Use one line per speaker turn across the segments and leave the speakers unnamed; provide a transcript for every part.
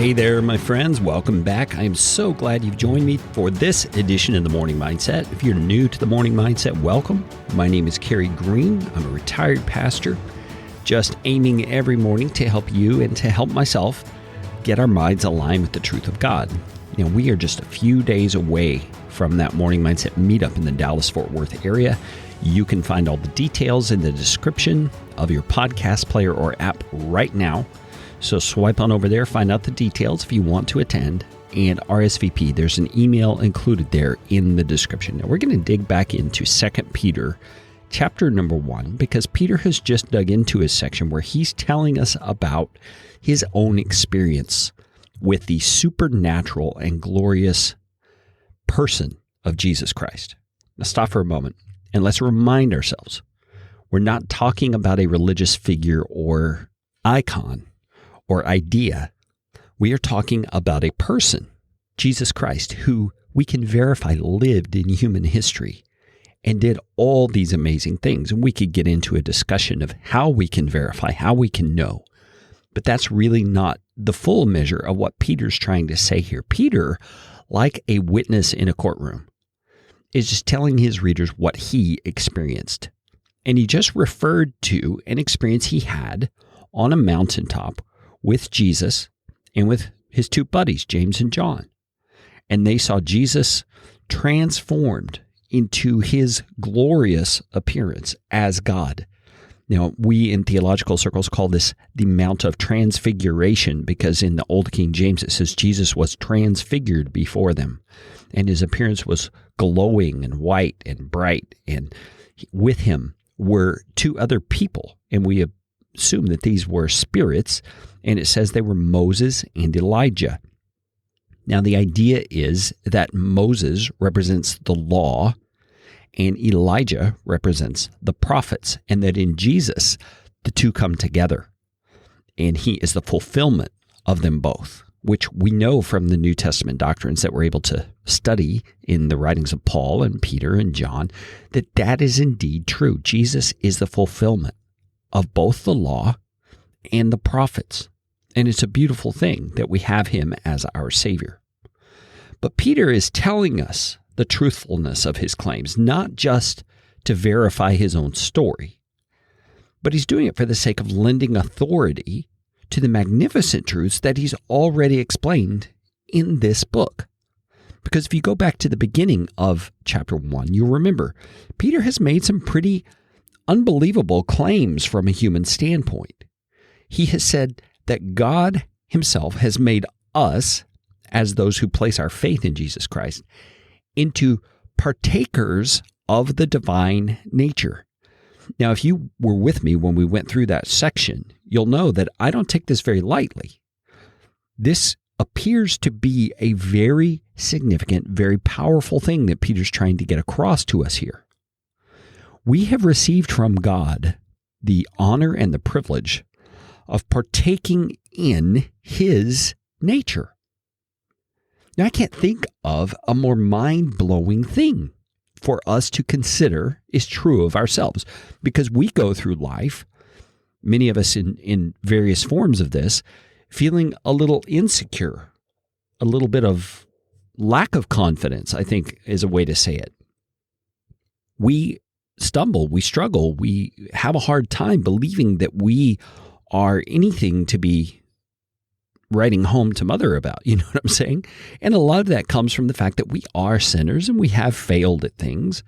Hey there, my friends. Welcome back. I am so glad you've joined me for this edition of The Morning Mindset. If you're new to The Morning Mindset, welcome. My name is Kerry Green. I'm a retired pastor, just aiming every morning to help you and to help myself get our minds aligned with the truth of God. You know, we are just a few days away from that Morning Mindset meetup in the Dallas-Fort Worth area. You can find all the details in the description of your podcast player or app right now. So swipe on over there, find out the details if you want to attend, and RSVP. There's an email included there in the description. Now we're going to dig back into 2 Peter chapter number 1, because Peter has just dug into his section where he's telling us about his own experience with the supernatural and glorious person of Jesus Christ. Now stop for a moment and let's remind ourselves, we're not talking about a religious figure or icon or idea. We are talking about a person, Jesus Christ, who we can verify lived in human history and did all these amazing things. And we could get into a discussion of how we can verify, how we can know. But that's really not the full measure of what Peter's trying to say here. Peter, like a witness in a courtroom, is just telling his readers what he experienced. And he just referred to an experience he had on a mountaintop with Jesus and with his two buddies, James and John. And they saw Jesus transformed into his glorious appearance as God. Now, we in theological circles call this the Mount of Transfiguration, because in the Old King James it says Jesus was transfigured before them, and his appearance was glowing and white and bright, and with him were two other people, and we assume that these were spirits, and it says they were Moses and Elijah. Now, the idea is that Moses represents the law and Elijah represents the prophets, and that in Jesus, the two come together, and he is the fulfillment of them both, which we know from the New Testament doctrines that we're able to study in the writings of Paul and Peter and John, that is indeed true. Jesus is the fulfillment of both the law and the prophets. And it's a beautiful thing that we have him as our Savior. But Peter is telling us the truthfulness of his claims, not just to verify his own story, but he's doing it for the sake of lending authority to the magnificent truths that he's already explained in this book. Because if you go back to the beginning of chapter 1, you'll remember Peter has made some pretty unbelievable claims from a human standpoint. He has said that God himself has made us, as those who place our faith in Jesus Christ, into partakers of the divine nature. Now, if you were with me when we went through that section, you'll know that I don't take this very lightly. This appears to be a very significant, very powerful thing that Peter's trying to get across to us here. We have received from God the honor and the privilege of partaking in his nature. Now, I can't think of a more mind-blowing thing for us to consider is true of ourselves, because we go through life, many of us in various forms of this, feeling a little insecure, a little bit of lack of confidence, I think is a way to say it. We stumble, we struggle, we have a hard time believing that we are anything to be writing home to mother about, you know what I'm saying? And a lot of that comes from the fact that we are sinners and we have failed at things,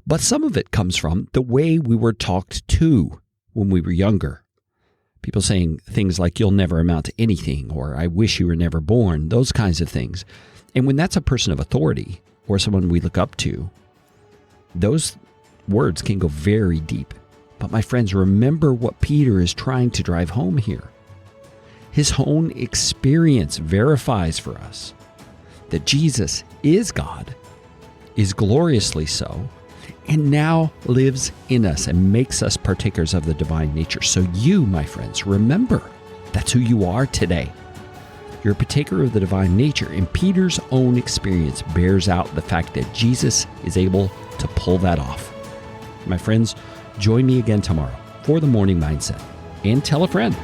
but some of it comes from the way we were talked to when we were younger. People saying things like, you'll never amount to anything, or I wish you were never born, those kinds of things. And when that's a person of authority or someone we look up to, those words can go very deep. But my friends, remember what Peter is trying to drive home here. His own experience verifies for us that Jesus is God, is gloriously so, and now lives in us and makes us partakers of the divine nature. So you, my friends, remember that's who you are today. You're a partaker of the divine nature, and Peter's own experience bears out the fact that Jesus is able to pull that off. My friends, join me again tomorrow for the Morning Mindset, and tell a friend.